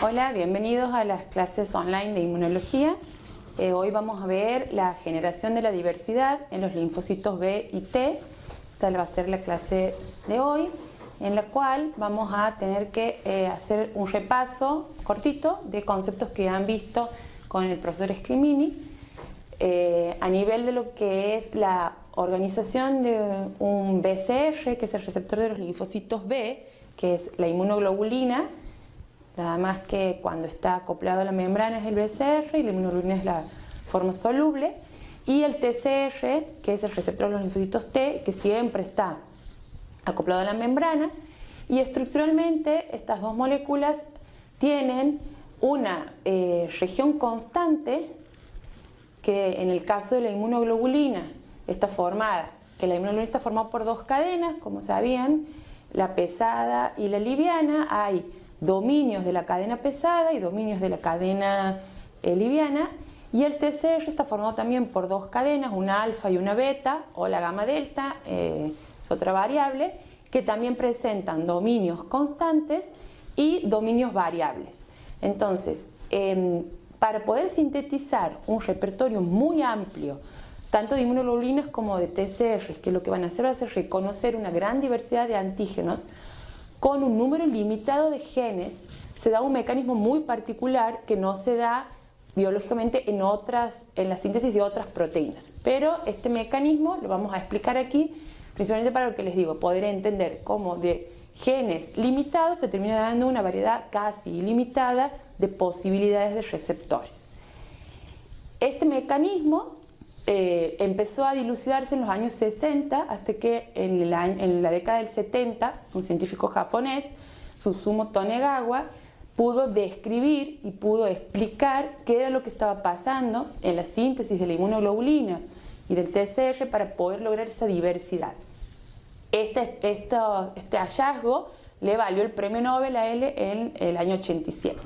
Hola, bienvenidos a las clases online de inmunología. Hoy vamos a ver la generación de la diversidad en los linfocitos B y T. Esta va a ser la clase de hoy, en la cual vamos a tener que hacer un repaso cortito de conceptos que han visto con el profesor Scrimini a nivel de lo que es la organización de un BCR, que es el receptor de los linfocitos B, que es la inmunoglobulina. Nada más que cuando está acoplado a la membrana es el BCR y la inmunoglobulina es la forma soluble. Y el TCR, que es el receptor de los linfocitos T, que siempre está acoplado a la membrana. Y estructuralmente estas dos moléculas tienen una región constante que en el caso de la inmunoglobulina está formada, que la inmunoglobulina está formada por dos cadenas, como sabían, la pesada y la liviana. Hay dominios de la cadena pesada y dominios de la cadena liviana, y el TCR está formado también por dos cadenas, una alfa y una beta, o la gamma delta, es otra variable, que también presentan dominios constantes y dominios variables. Entonces, para poder sintetizar un repertorio muy amplio, tanto de inmunoglobulinas como de TCR, que lo que van a hacer va a ser reconocer una gran diversidad de antígenos, con un número limitado de genes, se da un mecanismo muy particular que no se da biológicamente en la síntesis de otras proteínas. Pero este mecanismo lo vamos a explicar aquí, principalmente para lo que les digo, poder entender cómo de genes limitados se termina dando una variedad casi ilimitada de posibilidades de receptores. Este mecanismo empezó a dilucidarse en los años 60, hasta que en la década del 70, un científico japonés, Susumu Tonegawa, pudo describir y pudo explicar qué era lo que estaba pasando en la síntesis de la inmunoglobulina y del TCR para poder lograr esa diversidad. Este hallazgo le valió el premio Nobel a él en el año 87.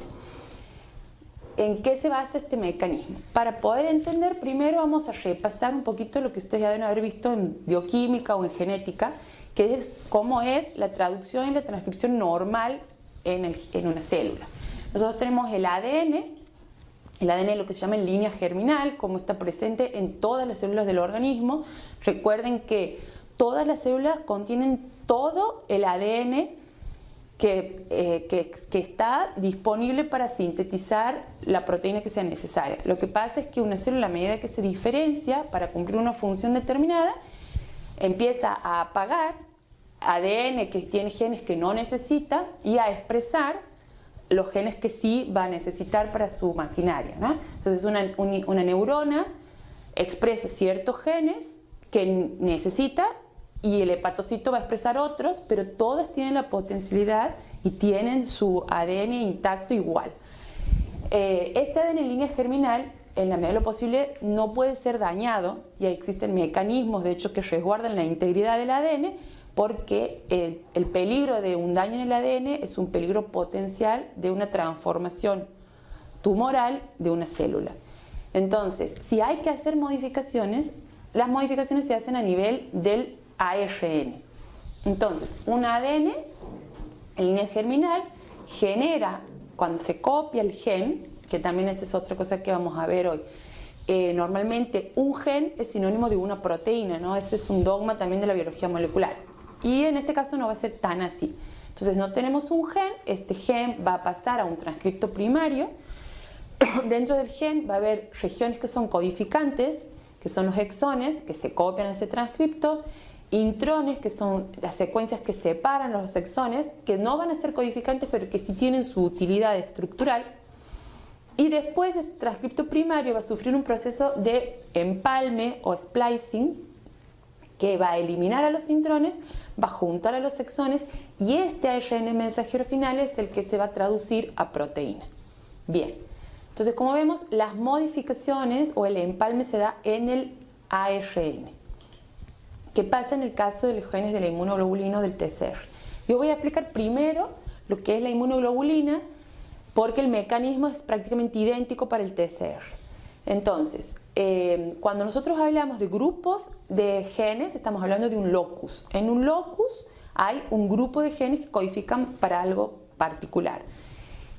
¿En qué se basa este mecanismo? Para poder entender, primero vamos a repasar un poquito lo que ustedes ya deben haber visto en bioquímica o en genética, que es cómo es la traducción y la transcripción normal en una célula. Nosotros tenemos el ADN es lo que se llama en línea germinal, como está presente en todas las células del organismo. Recuerden que todas las células contienen todo el ADN que está disponible para sintetizar la proteína que sea necesaria. Lo que pasa es que una célula, a medida que se diferencia para cumplir una función determinada, empieza a apagar ADN que tiene genes que no necesita y a expresar los genes que sí va a necesitar para su maquinaria, ¿no? Entonces una neurona expresa ciertos genes que necesita y el hepatocito va a expresar otros, pero todas tienen la potencialidad y tienen su ADN intacto igual. Este ADN en línea germinal, en la medida de lo posible, no puede ser dañado, y existen mecanismos, de hecho, que resguardan la integridad del ADN, porque el peligro de un daño en el ADN es un peligro potencial de una transformación tumoral de una célula. Entonces, si hay que hacer modificaciones, las modificaciones se hacen a nivel del ARN. Entonces, un ADN en línea germinal genera, cuando se copia el gen, que también esa es otra cosa que vamos a ver hoy, normalmente un gen es sinónimo de una proteína, ¿no? Ese es un dogma también de la biología molecular, y en este caso no va a ser tan así. Entonces no tenemos un gen, este gen va a pasar a un transcripto primario. Dentro del gen va a haber regiones que son codificantes, que son los exones, que se copian en ese transcripto, intrones, que son las secuencias que separan los exones, que no van a ser codificantes, pero que sí tienen su utilidad estructural. Y después el transcripto primario va a sufrir un proceso de empalme o splicing, que va a eliminar a los intrones, va a juntar a los exones, y este ARN mensajero final es el que se va a traducir a proteína. Bien, entonces como vemos, las modificaciones o el empalme se da en el ARN. ¿Qué pasa en el caso de los genes de la inmunoglobulina o del TCR? Yo voy a explicar primero lo que es la inmunoglobulina, porque el mecanismo es prácticamente idéntico para el TCR. Entonces, cuando nosotros hablamos de grupos de genes, estamos hablando de un locus. En un locus hay un grupo de genes que codifican para algo particular.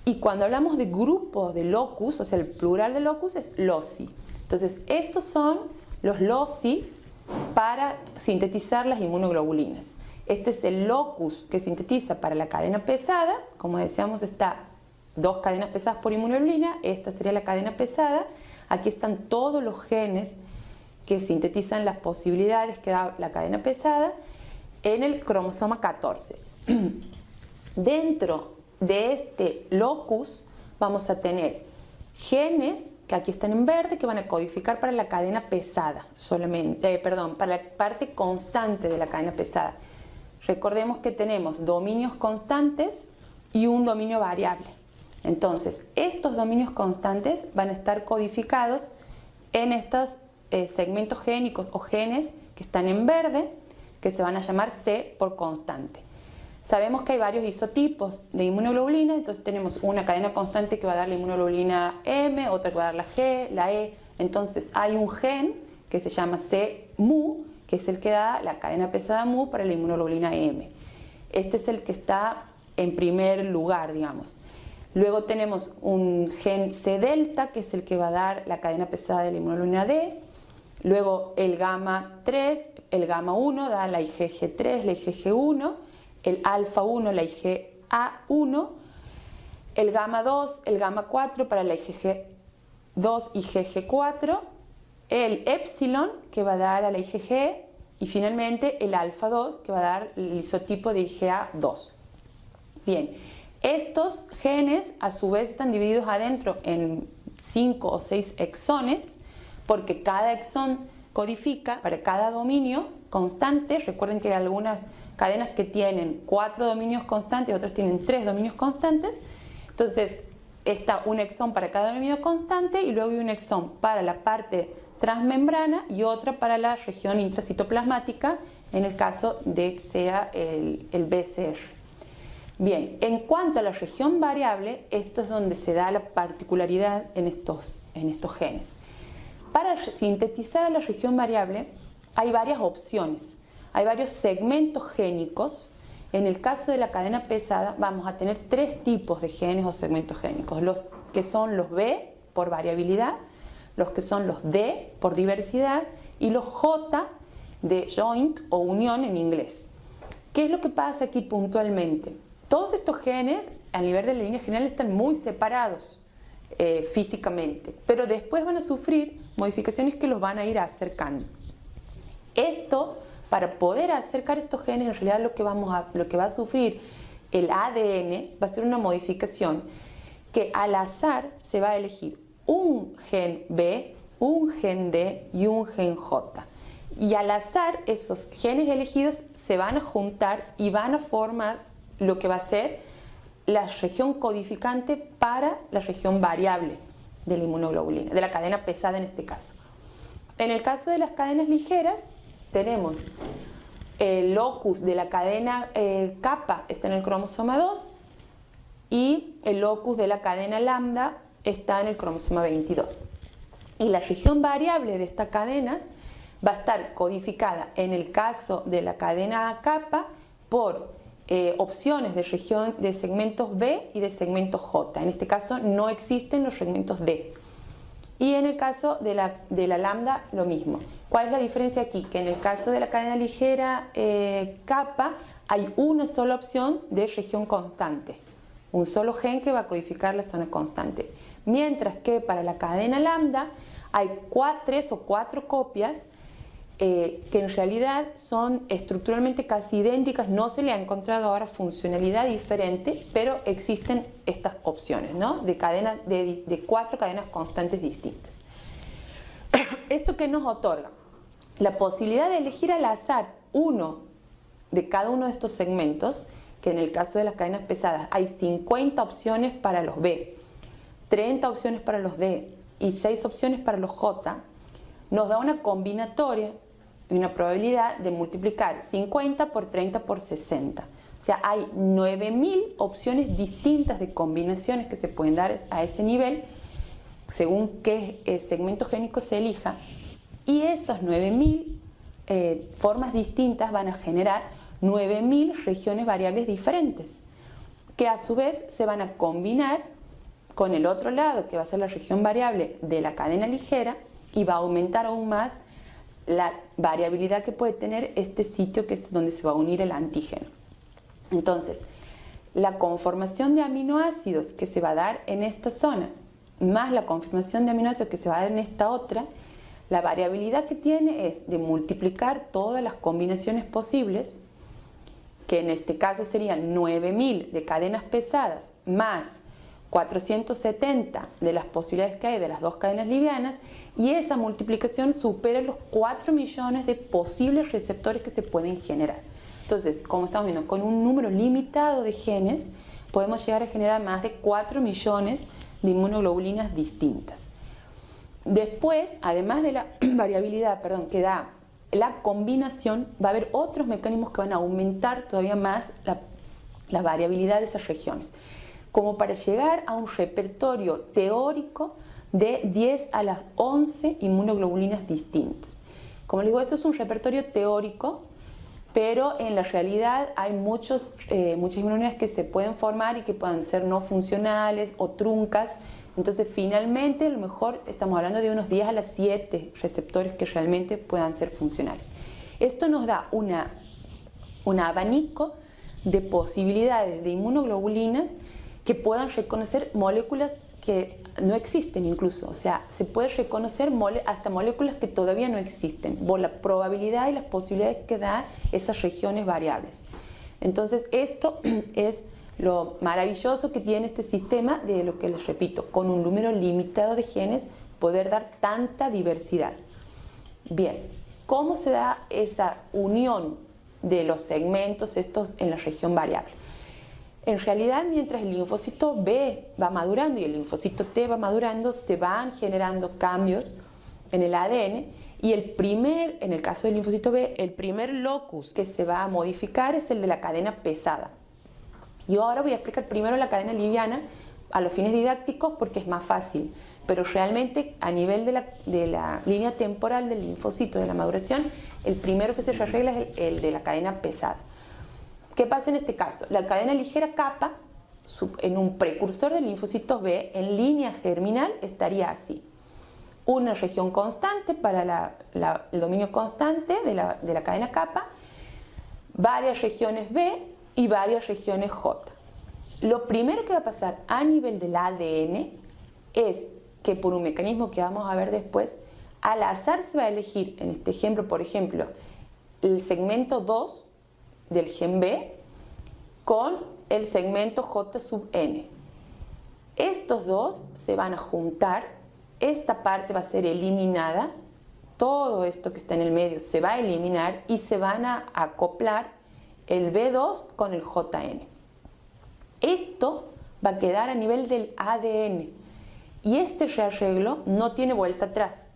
Y cuando hablamos de grupos de locus, o sea, el plural de locus es loci. Entonces, estos son los loci para sintetizar las inmunoglobulinas. Este es el locus que sintetiza para la cadena pesada. Como decíamos, está 2 cadenas pesadas por inmunoglobulina. Esta sería la cadena pesada. Aquí están todos los genes que sintetizan las posibilidades que da la cadena pesada en el cromosoma 14. Dentro de este locus vamos a tener genes que aquí están en verde que van a codificar para la cadena pesada solamente, para la parte constante de la cadena pesada. Recordemos que tenemos dominios constantes y un dominio variable. Entonces, estos dominios constantes van a estar codificados en estos segmentos génicos o genes que están en verde, que se van a llamar C por constante. Sabemos que hay varios isotipos de inmunoglobulina, entonces tenemos una cadena constante que va a dar la inmunoglobulina M, otra que va a dar la G, la E. Entonces hay un gen que se llama C-mu, que es el que da la cadena pesada mu para la inmunoglobulina M. Este es el que está en primer lugar, digamos. Luego tenemos un gen C-delta, que es el que va a dar la cadena pesada de la inmunoglobulina D. Luego el gamma 3, el gamma 1 da la IgG3, la IgG1. El alfa 1, la IgA1, el gamma 2, el gamma 4 para la IgG2 y IgG4, el epsilon que va a dar a la IgG y finalmente el alfa 2 que va a dar el isotipo de IgA2. Bien, estos genes a su vez están divididos adentro en 5 o 6 exones porque cada exón codifica para cada dominio constante. Recuerden que hay algunas cadenas que tienen 4 dominios constantes, otras tienen 3 dominios constantes. Entonces está un exón para cada dominio constante y luego hay un exón para la parte transmembrana y otra para la región intracitoplasmática en el caso de que sea el BCR. Bien, en cuanto a la región variable, esto es donde se da la particularidad en estos genes. Para sintetizar a la región variable hay varias opciones. Hay varios segmentos génicos. En el caso de la cadena pesada vamos a tener 3 tipos de genes o segmentos génicos. Los que son los B por variabilidad, los que son los D por diversidad y los J de joint o unión en inglés. ¿Qué es lo que pasa aquí puntualmente? Todos estos genes a nivel de la línea general están muy separados físicamente, pero después van a sufrir modificaciones que los van a ir acercando. Esto, para poder acercar estos genes, en realidad lo que va a sufrir el ADN va a ser una modificación que al azar se va a elegir un gen B, un gen D y un gen J. Y al azar esos genes elegidos se van a juntar y van a formar lo que va a ser la región codificante para la región variable de la inmunoglobulina, de la cadena pesada en este caso. En el caso de las cadenas ligeras, tenemos el locus de la cadena kappa está en el cromosoma 2 y el locus de la cadena lambda está en el cromosoma 22. Y la región variable de estas cadenas va a estar codificada en el caso de la cadena kappa por opciones de región de segmentos B y de segmentos J. En este caso no existen los segmentos D. Y en el caso de la lambda lo mismo. ¿Cuál es la diferencia aquí? Que en el caso de la cadena ligera kappa hay una sola opción de región constante. Un solo gen que va a codificar la zona constante. Mientras que para la cadena lambda hay 3 o 4 copias que en realidad son estructuralmente casi idénticas, no se le ha encontrado ahora funcionalidad diferente, pero existen estas opciones, ¿no? de 4 cadenas constantes distintas. ¿Esto qué nos otorga? La posibilidad de elegir al azar uno de cada uno de estos segmentos, que en el caso de las cadenas pesadas hay 50 opciones para los B, 30 opciones para los D y 6 opciones para los J, nos da una combinatoria y una probabilidad de multiplicar 50 por 30 por 60. O sea, hay 9000 opciones distintas de combinaciones que se pueden dar a ese nivel, según qué segmento génico se elija. Y esas 9000 formas distintas van a generar 9000 regiones variables diferentes, que a su vez se van a combinar con el otro lado, que va a ser la región variable de la cadena ligera, y va a aumentar aún más la variabilidad que puede tener este sitio, que es donde se va a unir el antígeno. Entonces, la conformación de aminoácidos que se va a dar en esta zona, más la conformación de aminoácidos que se va a dar en esta otra, la variabilidad que tiene es de multiplicar todas las combinaciones posibles, que en este caso serían 9000 de cadenas pesadas más 470 de las posibilidades que hay de las dos cadenas livianas, y esa multiplicación supera los 4 millones de posibles receptores que se pueden generar. Entonces, como estamos viendo, con un número limitado de genes podemos llegar a generar más de 4 millones de inmunoglobulinas distintas. Después, además de la variabilidad, que da la combinación, va a haber otros mecanismos que van a aumentar todavía más la variabilidad de esas regiones, como para llegar a un repertorio teórico de 10 a las 11 inmunoglobulinas distintas. Como les digo, esto es un repertorio teórico, pero en la realidad hay muchas inmunoglobulinas que se pueden formar y que pueden ser no funcionales o truncas. Entonces, finalmente, a lo mejor estamos hablando de unos 10 a las 7 receptores que realmente puedan ser funcionales. Esto nos da un abanico de posibilidades de inmunoglobulinas que puedan reconocer moléculas que no existen incluso. O sea, se puede reconocer hasta moléculas que todavía no existen, por la probabilidad y las posibilidades que da esas regiones variables. Entonces, esto es lo maravilloso que tiene este sistema, de lo que les repito, con un número limitado de genes, poder dar tanta diversidad. Bien, ¿cómo se da esa unión de los segmentos estos en la región variable? En realidad, mientras el linfocito B va madurando y el linfocito T va madurando, se van generando cambios en el ADN, y en el caso del linfocito B, el primer locus que se va a modificar es el de la cadena pesada. Yo ahora voy a explicar primero la cadena liviana a los fines didácticos porque es más fácil, pero realmente a nivel de la línea temporal del linfocito, de la maduración, el primero que se arregla es el de la cadena pesada. ¿Qué pasa en este caso? La cadena ligera kappa, en un precursor del linfocito B, en línea germinal, estaría así. Una región constante para el dominio constante de la cadena kappa, varias regiones B y varias regiones J. Lo primero que va a pasar a nivel del ADN es que, por un mecanismo que vamos a ver después, al azar se va a elegir, en este ejemplo, por ejemplo, el segmento 2 del gen B con el segmento J sub N. Estos dos se van a juntar, esta parte va a ser eliminada, todo esto que está en el medio se va a eliminar y se van a acoplar el B2 con el JN. Esto va a quedar a nivel del ADN, y este rearreglo no tiene vuelta atrás.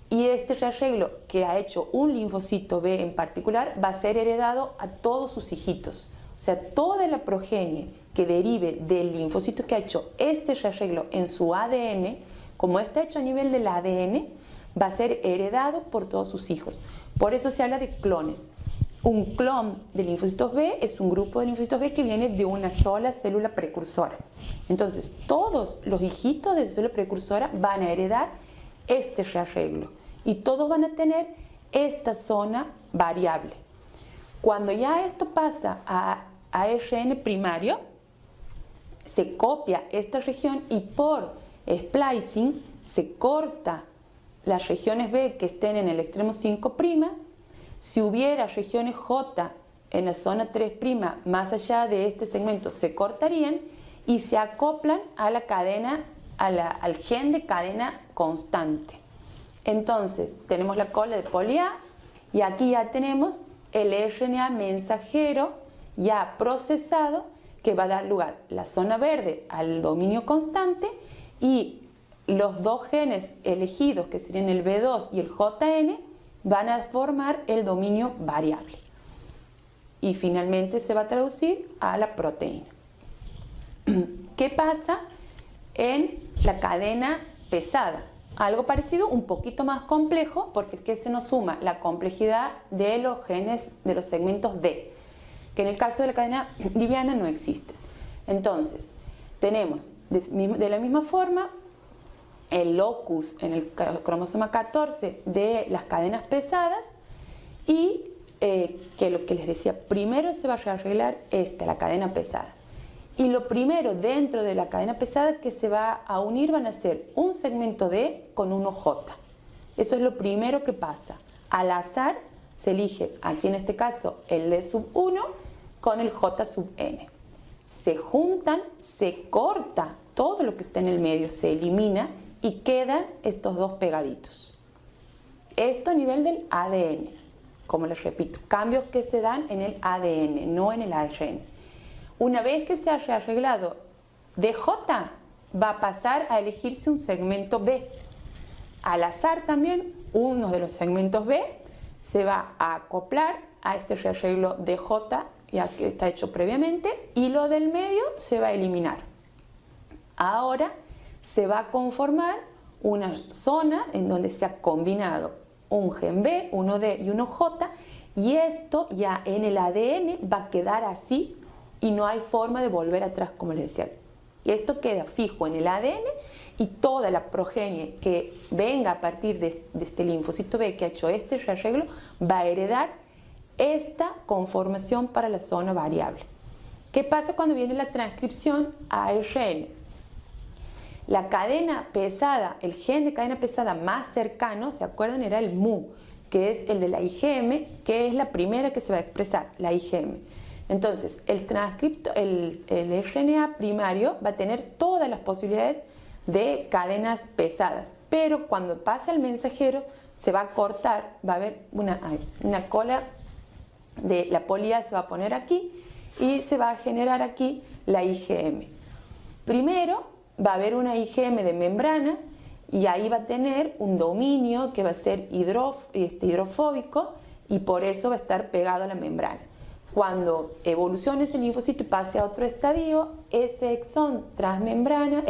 Y este rearreglo que ha hecho un linfocito B en particular va a ser heredado a todos sus hijitos. O sea, toda la progenie que derive del linfocito que ha hecho este rearreglo en su ADN, como está hecho a nivel del ADN, va a ser heredado por todos sus hijos. Por eso se habla de clones. Un clon de linfocitos B es un grupo de linfocitos B que viene de una sola célula precursora. Entonces, todos los hijitos de esa célula precursora van a heredar este rearreglo y todos van a tener esta zona variable. Cuando ya esto pasa a ARN primario, se copia esta región y por splicing se corta las regiones B que estén en el extremo 5'. Si hubiera regiones J en la zona 3' más allá de este segmento, se cortarían y se acoplan a la cadena, al gen de cadena constante. Entonces, tenemos la cola de poli A y aquí ya tenemos el RNA mensajero ya procesado que va a dar lugar la zona verde al dominio constante, y los dos genes elegidos, que serían el B2 y el JN, van a formar el dominio variable. Y finalmente se va a traducir a la proteína. ¿Qué pasa en la cadena pesada? Algo parecido, un poquito más complejo, porque es que se nos suma la complejidad de los genes de los segmentos D, que en el caso de la cadena liviana no existe. Entonces, Tenemos de la misma forma el locus en el cromosoma 14 de las cadenas pesadas y que lo que les decía, primero se va a arreglar la cadena pesada. Y lo primero dentro de la cadena pesada que se va a unir van a ser un segmento D con uno J. Eso es lo primero que pasa. Al azar se elige, aquí en este caso, el D sub 1 con el J sub N. Se juntan, se corta todo lo que está en el medio, se elimina y quedan estos dos pegaditos. Esto a nivel del ADN, como les repito, cambios que se dan en el ADN, no en el ARN. Una vez que se haya arreglado DJ, va a pasar a elegirse un segmento B. Al azar también, uno de los segmentos B se va a acoplar a este rearreglo DJ, ya que está hecho previamente, y lo del medio se va a eliminar. Ahora se va a conformar una zona en donde se ha combinado un gen B, uno D y uno J, y esto ya en el ADN va a quedar así y no hay forma de volver atrás, como les decía. Y esto queda fijo en el ADN y toda la progenie que venga a partir de este linfocito B que ha hecho este rearreglo va a heredar esta conformación para la zona variable. ¿Qué pasa cuando viene la transcripción a ARN? La cadena pesada, el gen de cadena pesada más cercano, ¿se acuerdan? Era el MU, que es el de la IgM, que es la primera que se va a expresar, la IgM. Entonces, el transcripto, el RNA primario va a tener todas las posibilidades de cadenas pesadas, pero cuando pasa el mensajero se va a cortar, va a haber una cola de la polía, se va a poner aquí y se va a generar aquí la IgM. Primero va a haber una IgM de membrana y ahí va a tener un dominio que va a ser hidrofóbico y por eso va a estar pegado a la membrana. Cuando evolucione ese linfocito y pase a otro estadio, ese exón transmembrana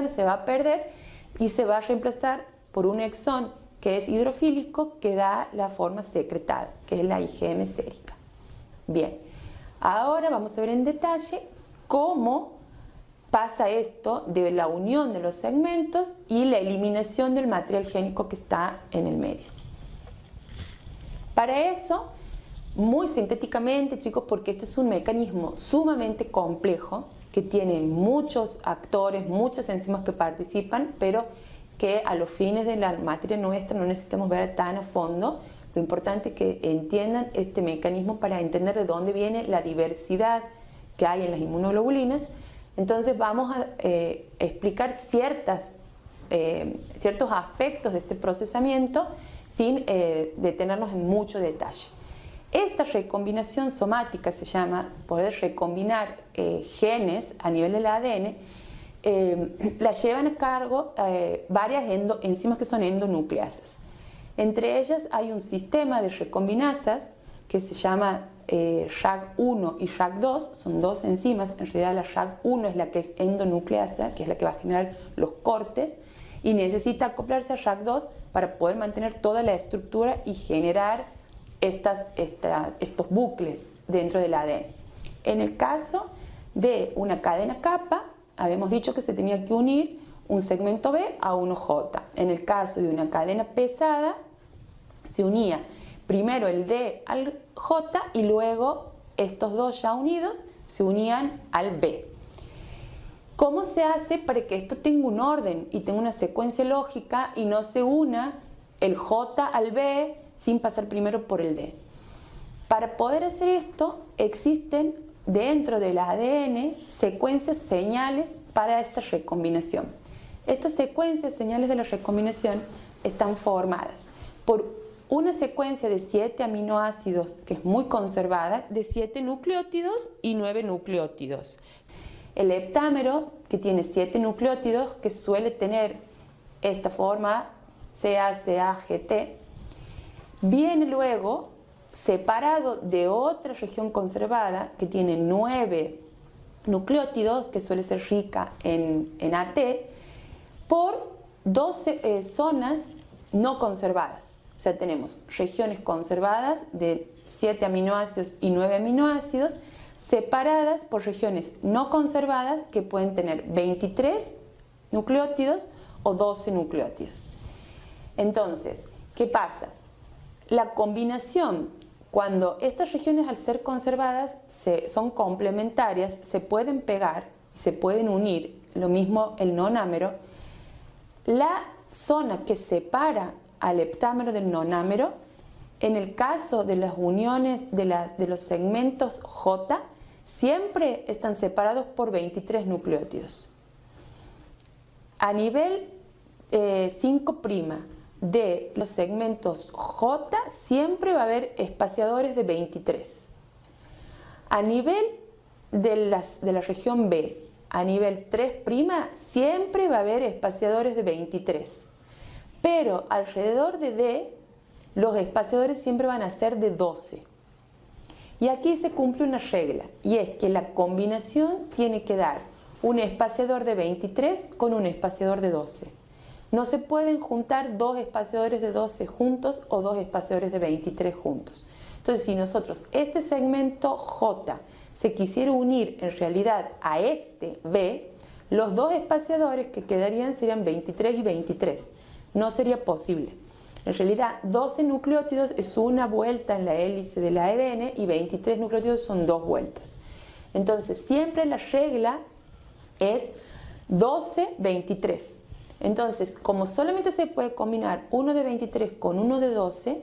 se va a perder y se va a reemplazar por un exón que es hidrofílico que da la forma secretada, que es la IgM sérica. Bien, ahora vamos a ver en detalle cómo pasa esto de la unión de los segmentos y la eliminación del material génico que está en el medio. Para eso, muy sintéticamente, chicos, porque esto es un mecanismo sumamente complejo que tiene muchos actores, muchas enzimas que participan, pero que a los fines de la materia nuestra no necesitamos ver tan a fondo. Lo importante es que entiendan este mecanismo para entender de dónde viene la diversidad que hay en las inmunoglobulinas. Entonces vamos a explicar ciertos aspectos de este procesamiento sin detenernos en mucho detalle. Esta recombinación somática se llama poder recombinar genes a nivel del ADN, la llevan a cargo varias enzimas que son endonucleasas. Entre ellas hay un sistema de recombinasas que se llama RAG1 y RAG2, son dos enzimas. En realidad la RAG1 es la que es endonucleasa, que es la que va a generar los cortes, y necesita acoplarse a RAG2 para poder mantener toda la estructura y generar estos bucles dentro del ADN. En el caso de una cadena kappa, habíamos dicho que se tenía que unir un segmento B a uno J. En el caso de una cadena pesada, se unía primero el D al J y luego estos dos ya unidos se unían al B. ¿Cómo se hace para que esto tenga un orden y tenga una secuencia lógica y no se una el J al B sin pasar primero por el D? Para poder hacer esto, existen dentro del ADN secuencias señales para esta recombinación. Estas secuencias señales de la recombinación están formadas por una secuencia de 7 aminoácidos que es muy conservada, de 7 nucleótidos y 9 nucleótidos. El heptámero, que tiene 7 nucleótidos, que suele tener esta forma CA-CA-GT, viene luego separado de otra región conservada que tiene 9 nucleótidos, que suele ser rica en AT, por 12 zonas no conservadas. O sea, tenemos regiones conservadas de 7 aminoácidos y 9 aminoácidos, separadas por regiones no conservadas que pueden tener 23 nucleótidos o 12 nucleótidos. Entonces, ¿qué pasa? La combinación, cuando estas regiones al ser conservadas son complementarias, se pueden pegar y se pueden unir, lo mismo el nonámero, la zona que separa al heptámero del nonámero, en el caso de las uniones de' los segmentos J, siempre están separados por 23 nucleótidos. A nivel 5' de los segmentos J, siempre va a haber espaciadores de 23. A nivel de la región B, a nivel 3', siempre va a haber espaciadores de 23. Pero alrededor de D, los espaciadores siempre van a ser de 12. Y aquí se cumple una regla, y es que la combinación tiene que dar un espaciador de 23 con un espaciador de 12. No se pueden juntar dos espaciadores de 12 juntos o dos espaciadores de 23 juntos. Entonces, si nosotros este segmento J se quisiera unir en realidad a este B, los dos espaciadores que quedarían serían 23 y 23. No sería posible. En realidad, 12 nucleótidos es una vuelta en la hélice del ADN y 23 nucleótidos son dos vueltas. Entonces, siempre la regla es 12-23. Entonces, como solamente se puede combinar uno de 23 con uno de 12,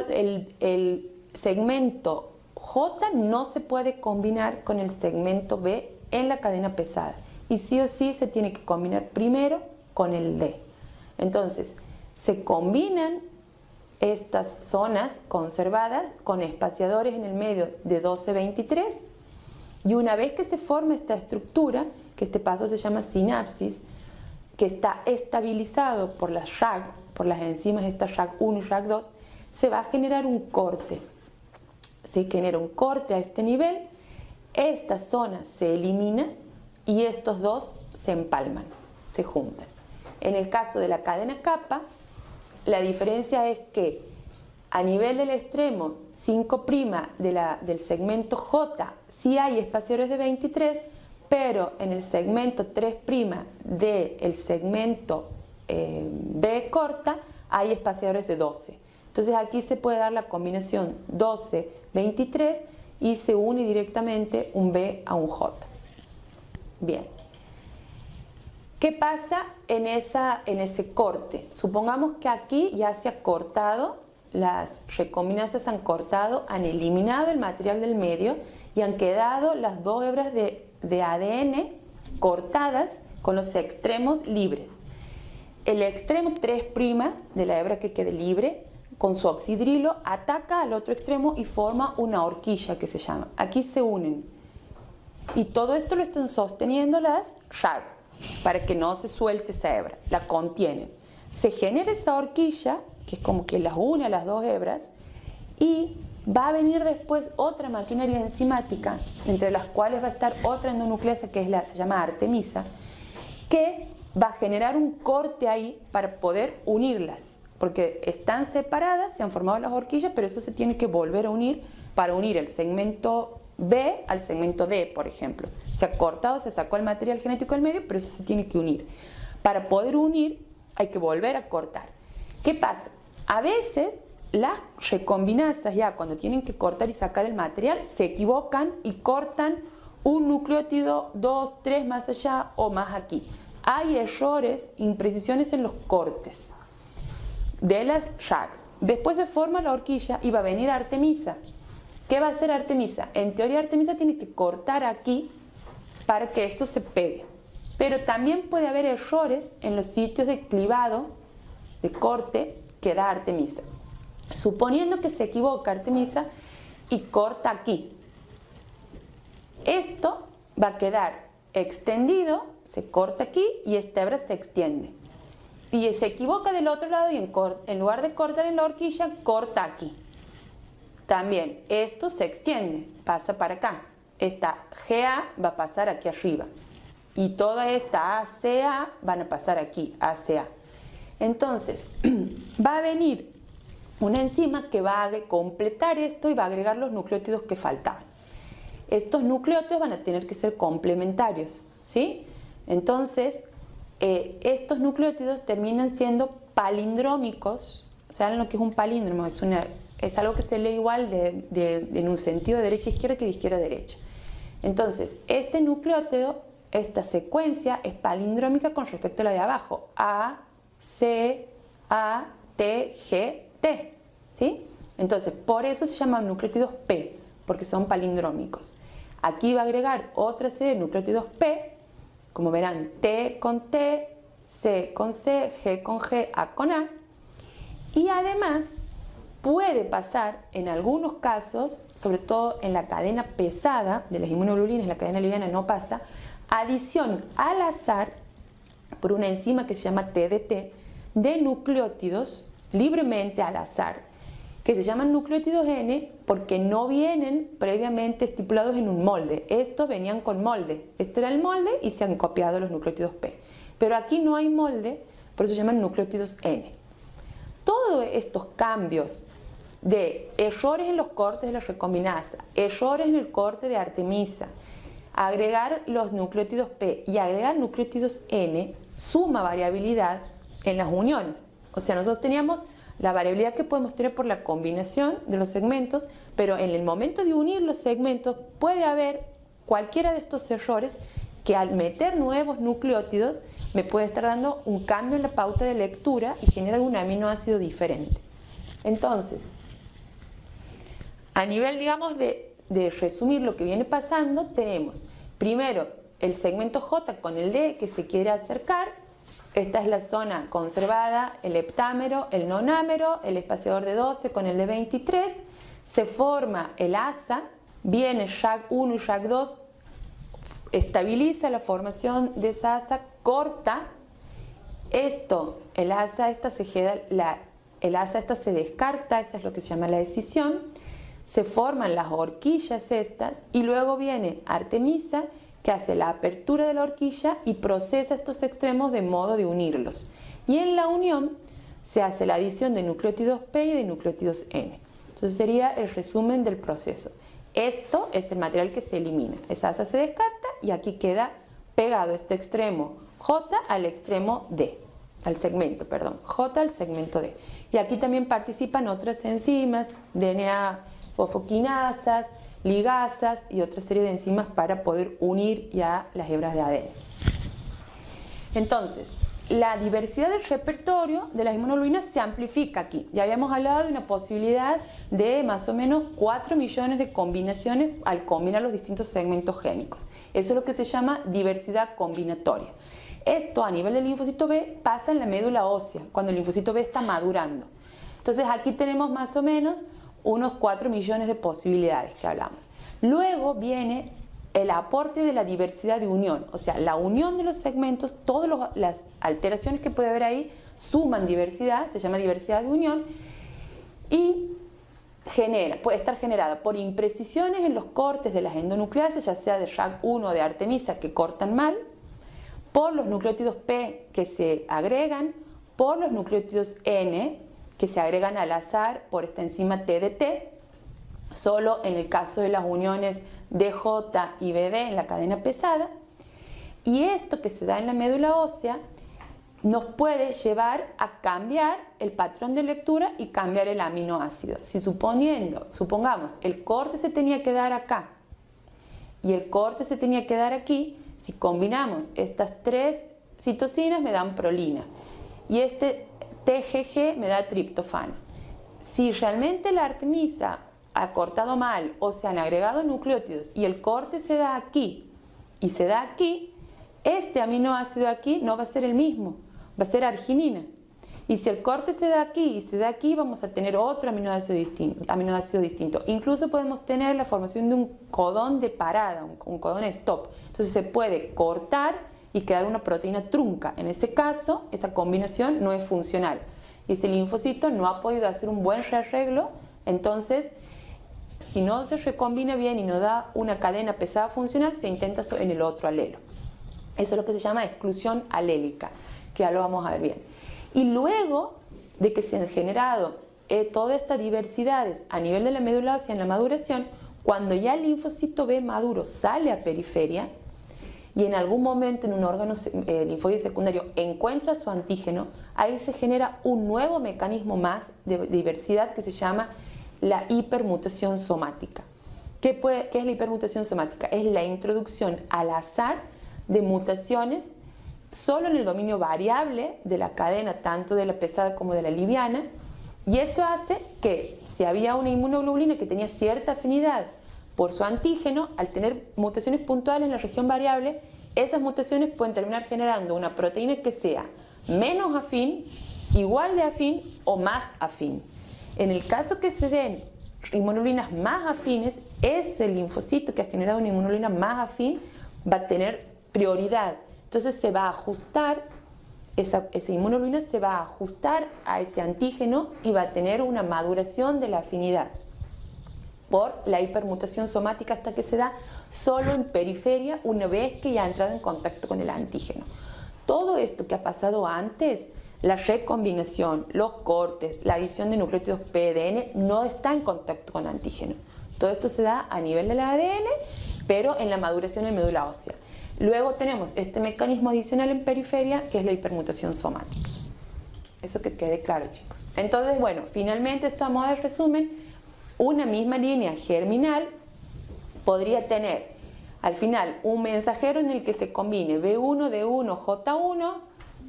el segmento J no se puede combinar con el segmento B en la cadena pesada. Y sí o sí se tiene que combinar primero con el D. Entonces, se combinan estas zonas conservadas con espaciadores en el medio de 12-23 y una vez que se forma esta estructura, que este paso se llama sinapsis, que está estabilizado por las RAG, por las enzimas estas RAG1 y RAG2, se va a generar un corte. Se genera un corte a este nivel, esta zona se elimina y estos dos se empalman, se juntan. En el caso de la cadena kappa, la diferencia es que a nivel del extremo 5' del segmento J sí hay espaciadores de 23, pero en el segmento 3' del segmento B corta hay espaciadores de 12. Entonces aquí se puede dar la combinación 12-23 y se une directamente un B a un J. Bien. ¿Qué pasa en ese corte? Supongamos que aquí ya se ha cortado, las recombinancias han cortado, han eliminado el material del medio y han quedado las dos hebras de ADN cortadas con los extremos libres. El extremo 3' de la hebra que quede libre, con su oxidrilo, ataca al otro extremo y forma una horquilla que se llama. Aquí se unen. Y todo esto lo están sosteniendo las RAG, para que no se suelte esa hebra, la contienen. Se genera esa horquilla, que es como que las une a las dos hebras, y va a venir después otra maquinaria enzimática, entre las cuales va a estar otra endonucleasa que se llama artemisa, que va a generar un corte ahí para poder unirlas, porque están separadas, se han formado las horquillas, pero eso se tiene que volver a unir para unir el segmento B al segmento D, por ejemplo. Se ha cortado, se sacó el material genético del medio, pero eso se tiene que unir. Para poder unir hay que volver a cortar. ¿Qué pasa? A veces las recombinasas, ya cuando tienen que cortar y sacar el material, se equivocan y cortan un nucleótido 2, 3 más allá o más aquí. Hay errores, imprecisiones en los cortes de las RAG. Después se forma la horquilla y va a venir Artemisa. ¿Qué va a hacer Artemisa? En teoría Artemisa tiene que cortar aquí para que esto se pegue. Pero también puede haber errores en los sitios de clivado, de corte, que da Artemisa. Suponiendo que se equivoca Artemisa y corta aquí. Esto va a quedar extendido, se corta aquí y esta hebra se extiende. Y se equivoca del otro lado y en lugar de cortar en la horquilla, corta aquí. También esto se extiende, pasa para acá. Esta GA va a pasar aquí arriba. Y toda esta ACA van a pasar aquí, ACA. Entonces, va a venir una enzima que va a completar esto y va a agregar los nucleótidos que faltaban. estos nucleótidos van a tener que ser complementarios, ¿sí? Entonces, estos nucleótidos terminan siendo palindrómicos. ¿Saben lo que es un palíndromo? Es algo que se lee igual en un sentido de derecha a izquierda que de izquierda a derecha. Entonces, este nucleótido, esta secuencia es palindrómica con respecto a la de abajo. A, C, A, T, G, T. ¿Sí? Entonces, por eso se llaman nucleótidos P, porque son palindrómicos. Aquí va a agregar otra serie de nucleótidos P, como verán, T con T, C con C, G con G, A con A. Y además, puede pasar en algunos casos, sobre todo en la cadena pesada de las inmunoglobulinas, la cadena liviana no pasa, adición al azar por una enzima que se llama TDT de nucleótidos libremente al azar, que se llaman nucleótidos N porque no vienen previamente estipulados en un molde. Estos venían con molde. Este era el molde y se han copiado los nucleótidos P. Pero aquí no hay molde, por eso se llaman nucleótidos N. Todos estos cambios de errores en los cortes de la recombinasa, errores en el corte de artemisa, agregar los nucleótidos P y agregar nucleótidos N suma variabilidad en las uniones. O sea, nosotros teníamos la variabilidad que podemos tener por la combinación de los segmentos, pero en el momento de unir los segmentos puede haber cualquiera de estos errores que al meter nuevos nucleótidos me puede estar dando un cambio en la pauta de lectura y generar un aminoácido diferente. Entonces, a nivel, digamos, de resumir lo que viene pasando, tenemos primero el segmento J con el D que se quiere acercar. Esta es la zona conservada, el heptámero, el nonámero, el espaciador de 12 con el de 23. Se forma el asa, viene RAG1 y RAG2, estabiliza la formación de esa asa, corta. El asa esta se descarta, esa es lo que se llama la escisión. Se forman las horquillas estas y luego viene artemisa que hace la apertura de la horquilla y procesa estos extremos de modo de unirlos. Y en la unión se hace la adición de nucleótidos P y de nucleótidos N. Entonces sería el resumen del proceso. Esto es el material que se elimina. Esa asa se descarta y aquí queda pegado este extremo J al extremo D, J al segmento D. Y aquí también participan otras enzimas, DNA, fosfoquinasas, ligasas y otra serie de enzimas para poder unir ya las hebras de ADN. Entonces, la diversidad del repertorio de las inmunoglobulinas se amplifica aquí. Ya habíamos hablado de una posibilidad de más o menos 4 millones de combinaciones al combinar los distintos segmentos génicos. Eso es lo que se llama diversidad combinatoria. Esto a nivel del linfocito B pasa en la médula ósea, cuando el linfocito B está madurando. Entonces aquí tenemos más o menos unos 4 millones de posibilidades que hablamos. Luego viene el aporte de la diversidad de unión, o sea, la unión de los segmentos, todas las alteraciones que puede haber ahí suman diversidad, se llama diversidad de unión, y puede estar generada por imprecisiones en los cortes de las endonucleases, ya sea de RAG1 o de artemisa que cortan mal, por los nucleótidos P que se agregan, por los nucleótidos N que se agregan al azar por esta enzima TDT, solo en el caso de las uniones DJ y BD en la cadena pesada. Y esto que se da en la médula ósea nos puede llevar a cambiar el patrón de lectura y cambiar el aminoácido. Si supongamos, el corte se tenía que dar acá y el corte se tenía que dar aquí, si combinamos estas 3 citocinas me dan prolina y este TGG me da triptofano. Si realmente la artemisa ha cortado mal o se han agregado nucleótidos y el corte se da aquí y se da aquí, este aminoácido aquí no va a ser el mismo, va a ser arginina. Y si el corte se da aquí y se da aquí, vamos a tener otro aminoácido distinto. Incluso podemos tener la formación de un codón de parada, un codón stop. Entonces se puede cortar y quedar una proteína trunca. En ese caso, esa combinación no es funcional. Y ese linfocito no ha podido hacer un buen rearreglo, entonces, si no se recombina bien y no da una cadena pesada funcional, se intenta en el otro alelo. Eso es lo que se llama exclusión alélica, que ya lo vamos a ver bien. Y luego de que se han generado todas estas diversidades a nivel de la médula ósea en la maduración, Cuando ya el linfocito B maduro sale a periferia y en algún momento en un órgano linfóide secundario encuentra su antígeno, ahí se genera un nuevo mecanismo más de diversidad que se llama la hipermutación somática. ¿Qué es la hipermutación somática? Es la introducción al azar de mutaciones solo en el dominio variable de la cadena, tanto de la pesada como de la liviana, y eso hace que si había una inmunoglobulina que tenía cierta afinidad por su antígeno, al tener mutaciones puntuales en la región variable, esas mutaciones pueden terminar generando una proteína que sea menos afín, igual de afín o más afín. En el caso que se den inmunoglobulinas más afines, ese linfocito que ha generado una inmunoglobulina más afín va a tener prioridad. Entonces se va a ajustar, esa inmunoglobulina se va a ajustar a ese antígeno y va a tener una maduración de la afinidad por la hipermutación somática hasta que se da solo en periferia una vez que ya ha entrado en contacto con el antígeno. Todo esto que ha pasado antes, la recombinación, los cortes, la adición de nucleótidos PDN, no está en contacto con antígeno. Todo esto se da a nivel del ADN, pero en la maduración en médula ósea. Luego tenemos este mecanismo adicional en periferia, que es la hipermutación somática. Eso que quede claro, chicos. Entonces, bueno, finalmente esto a modo de resumen, una misma línea germinal podría tener al final un mensajero en el que se combine B1, D1, J1,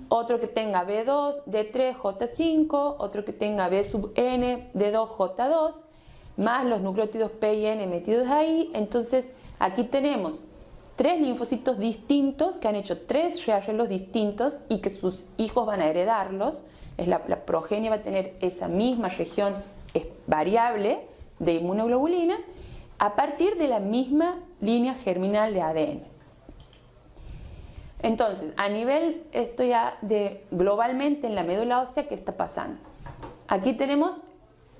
otro que tenga B2, D3, J5, otro que tenga B sub N, D2, J2, más los nucleótidos P y N metidos ahí. Entonces aquí tenemos 3 linfocitos distintos que han hecho 3 rearreglos distintos y que sus hijos van a heredarlos. La progenie va a tener esa misma región variable de inmunoglobulina a partir de la misma línea germinal de ADN. Entonces, a nivel esto ya de globalmente en la médula ósea, ¿qué está pasando? Aquí tenemos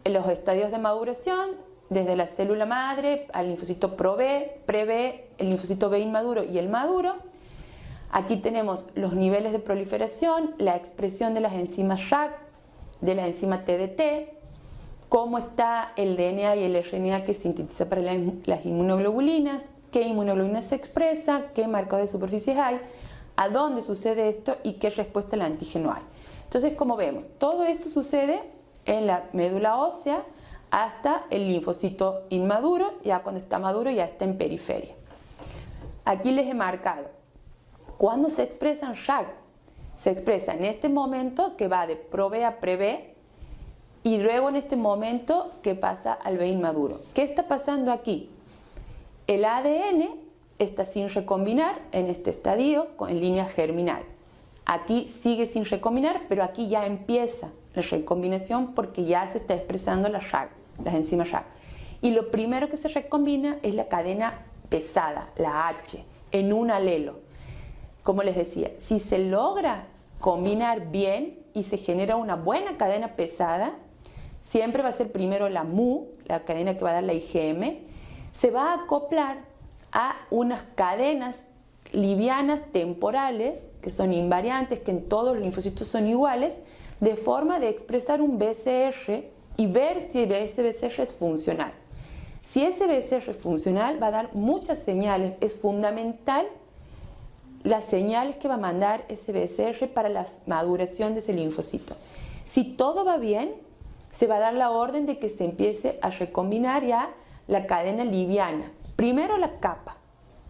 los estadios de maduración, desde la célula madre al linfocito pre-B, el linfocito B inmaduro y el maduro. Aquí tenemos los niveles de proliferación, la expresión de las enzimas RAC, de la enzima TDT, cómo está el DNA y el RNA que sintetiza para las inmunoglobulinas, qué inmunoglobulina se expresa, qué marcadores de superficies hay, a dónde sucede esto y qué respuesta al antígeno hay. Entonces, como vemos, todo esto sucede en la médula ósea hasta el linfocito inmaduro, ya cuando está maduro ya está en periferia. Aquí les he marcado, ¿cuándo se expresan RAG? Se expresa en este momento que va de pro-B a pre-B, y luego en este momento que pasa al B inmaduro. ¿Qué está pasando aquí? El ADN está sin recombinar en este estadio en línea germinal. Aquí sigue sin recombinar, pero aquí ya empieza la recombinación porque ya se está expresando la RAG, las enzimas RAG. Y lo primero que se recombina es la cadena pesada, la H, en un alelo. Como les decía, si se logra combinar bien y se genera una buena cadena pesada, siempre va a ser primero la MU, la cadena que va a dar la IgM, se va a acoplar a unas cadenas livianas temporales, que son invariantes, que en todos los linfocitos son iguales, de forma de expresar un BCR y ver si ese BCR es funcional. Si ese BCR es funcional, va a dar muchas señales. Es fundamental las señales que va a mandar ese BCR para la maduración de ese linfocito. Si todo va bien, se va a dar la orden de que se empiece a recombinar ya la cadena liviana. Primero la capa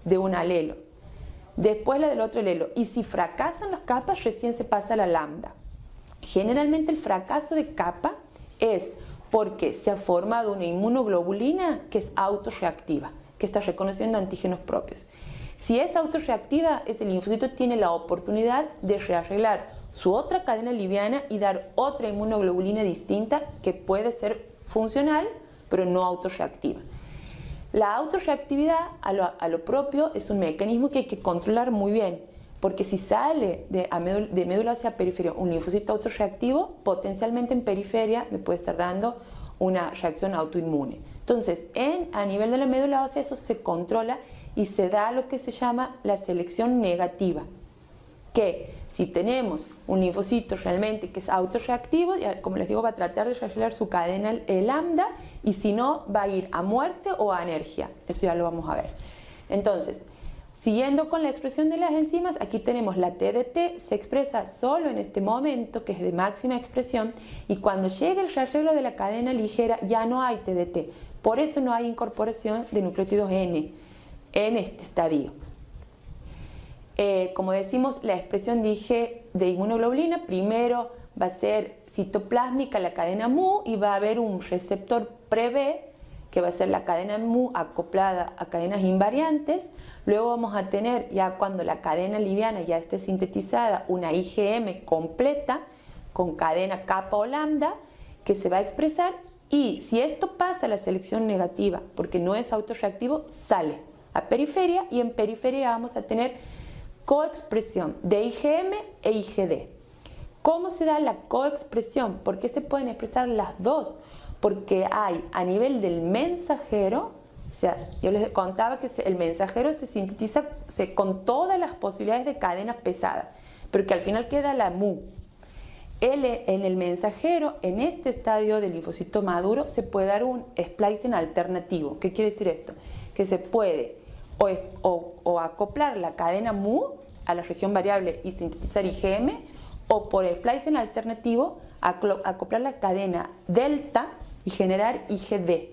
de un alelo, después la del otro alelo. Y si fracasan las capas, recién se pasa a la lambda. Generalmente el fracaso de capa es porque se ha formado una inmunoglobulina que es autorreactiva, que está reconociendo antígenos propios. Si es autorreactiva, ese linfocito tiene la oportunidad de rearreglar su otra cadena liviana y dar otra inmunoglobulina distinta que puede ser funcional, pero no autorreactiva. La autorreactividad a lo propio es un mecanismo que hay que controlar muy bien, porque si sale de médula ósea a periferia un linfocito autorreactivo, potencialmente en periferia me puede estar dando una reacción autoinmune. Entonces, a nivel de la médula ósea eso se controla y se da lo que se llama la selección negativa, que si tenemos un linfocito realmente que es autorreactivo, como les digo, va a tratar de regular su cadena lambda, y si no, va a ir a muerte o a anergia. Eso ya lo vamos a ver. Entonces, siguiendo con la expresión de las enzimas, aquí tenemos la TDT, se expresa solo en este momento, que es de máxima expresión, y cuando llega el rearreglo de la cadena ligera ya no hay TDT. Por eso no hay incorporación de nucleótidos N en este estadio. Como decimos, la expresión dije de inmunoglobulina primero va a ser citoplásmica la cadena mu, y va a haber un receptor pre-B que va a ser la cadena mu acoplada a cadenas invariantes. Luego vamos a tener, ya cuando la cadena liviana ya esté sintetizada, una IgM completa con cadena kappa o lambda que se va a expresar, y si esto pasa a la selección negativa porque no es autorreactivo, sale a periferia, y en periferia vamos a tener coexpresión de IgM e IgD. ¿Cómo se da la coexpresión? ¿Por qué se pueden expresar las dos? Porque hay a nivel del mensajero, o sea, yo les contaba que el mensajero se sintetiza con todas las posibilidades de cadenas pesadas, pero que al final queda la mu. En el mensajero, en este estadio del linfocito maduro, se puede dar un splicing alternativo. ¿Qué quiere decir esto? Que se puede o acoplar la cadena mu a la región variable y sintetizar IgM, o por splicing alternativo acoplar la cadena delta y generar IgD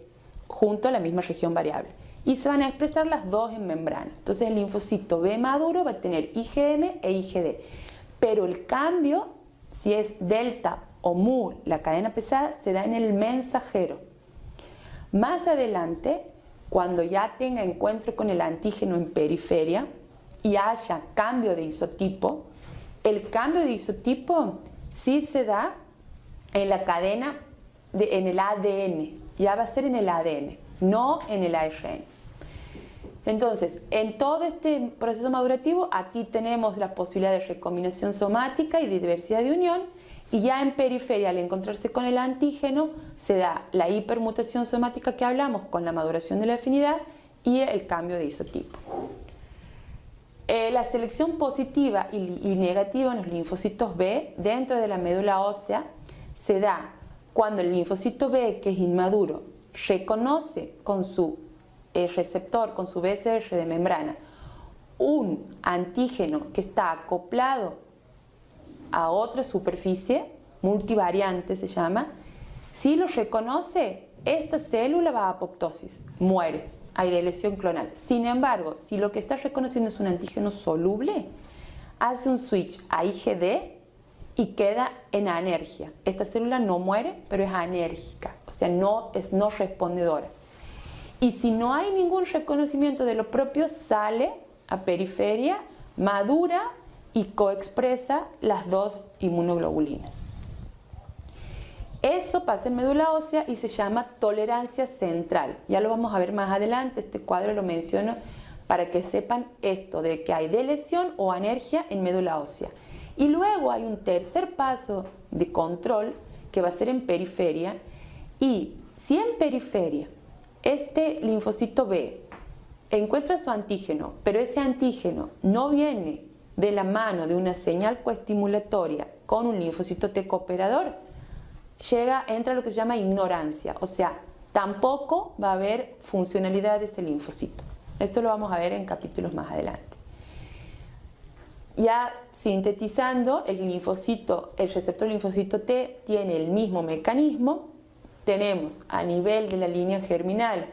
junto a la misma región variable, y se van a expresar las dos en membrana. Entonces el linfocito B maduro va a tener IgM e IgD, pero el cambio, si es delta o mu la cadena pesada, se da en el mensajero. Más adelante, cuando ya tenga encuentro con el antígeno en periferia y haya cambio de isotipo, el cambio de isotipo sí se da en la cadena, en el ADN, ya va a ser en el ADN, no en el ARN. Entonces, en todo este proceso madurativo, aquí tenemos la posibilidad de recombinación somática y de diversidad de unión, y ya en periferia, al encontrarse con el antígeno, se da la hipermutación somática que hablamos con la maduración de la afinidad y el cambio de isotipo. La selección positiva y negativa en los linfocitos B dentro de la médula ósea se da cuando el linfocito B, que es inmaduro, reconoce con su receptor, con su BCR de membrana, un antígeno que está acoplado a otra superficie, multivariante se llama. Si lo reconoce, esta célula va a apoptosis, muere, hay lesión clonal. Sin embargo, si lo que está reconociendo es un antígeno soluble, hace un switch a IgD y queda en anergia. Esta célula no muere, pero es anérgica, o sea, no respondedora. Y si no hay ningún reconocimiento de lo propio, sale a periferia, madura y coexpresa las dos inmunoglobulinas. Eso pasa en médula ósea y se llama tolerancia central. Ya lo vamos a ver más adelante, este cuadro lo menciono para que sepan esto de que hay delesión o anergia en médula ósea. Y luego hay un tercer paso de control que va a ser en periferia, y si en periferia este linfocito B encuentra su antígeno, pero ese antígeno no viene de la mano de una señal coestimulatoria con un linfocito T cooperador, entra lo que se llama ignorancia, o sea, tampoco va a haber funcionalidad de ese linfocito. Esto lo vamos a ver en capítulos más adelante. Ya sintetizando, el receptor linfocito T tiene el mismo mecanismo. Tenemos a nivel de la línea germinal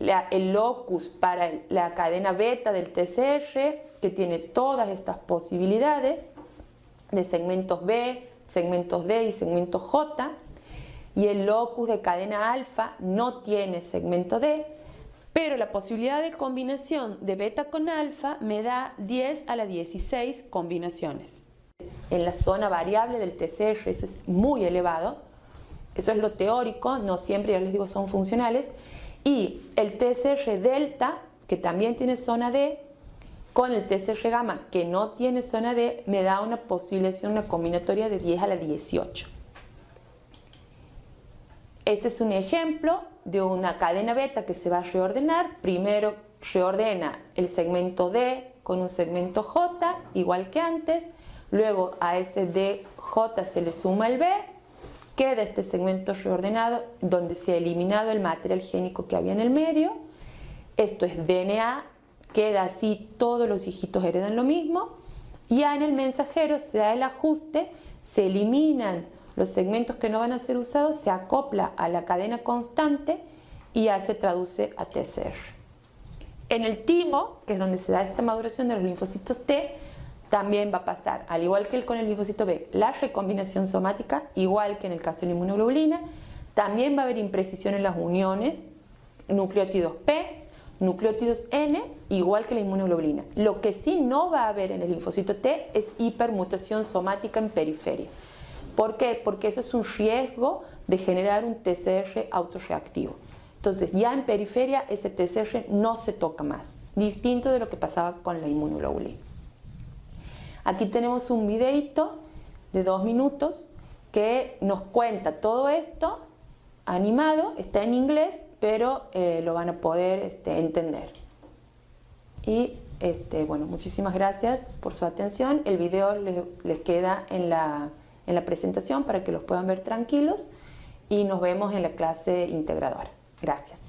el locus para la cadena beta del TCR, que tiene todas estas posibilidades de segmentos B, segmentos D y segmentos J, y el locus de cadena alfa no tiene segmento D, pero la posibilidad de combinación de beta con alfa me da 10 a la 16 combinaciones. En la zona variable del TCR eso es muy elevado, eso es lo teórico, no siempre, ya les digo, son funcionales. Y el TCR delta, que también tiene zona D, con el TCR gamma, que no tiene zona D, me da una posibilización, una combinatoria de 10 a la 18. Este es un ejemplo de una cadena beta que se va a reordenar. Primero reordena el segmento D con un segmento J, igual que antes. Luego a ese DJ se le suma el B, queda este segmento reordenado donde se ha eliminado el material génico que había en el medio. Esto es DNA, queda así, todos los hijitos heredan lo mismo. Ya en el mensajero se da el ajuste, se eliminan los segmentos que no van a ser usados, se acopla a la cadena constante y ya se traduce a TCR. En el timo, que es donde se da esta maduración de los linfocitos T, también va a pasar, al igual que con el linfocito B, la recombinación somática, igual que en el caso de la inmunoglobulina. También va a haber imprecisión en las uniones, nucleótidos P, nucleótidos N, igual que la inmunoglobulina. Lo que sí no va a haber en el linfocito T es hipermutación somática en periferia. ¿Por qué? Porque eso es un riesgo de generar un TCR autorreactivo. Entonces, ya en periferia ese TCR no se toca más, distinto de lo que pasaba con la inmunoglobulina. Aquí tenemos un videito de 2 minutos que nos cuenta todo esto animado, está en inglés, pero lo van a poder entender. Y bueno, muchísimas gracias por su atención. El video les queda en la presentación para que los puedan ver tranquilos y nos vemos en la clase integradora. Gracias.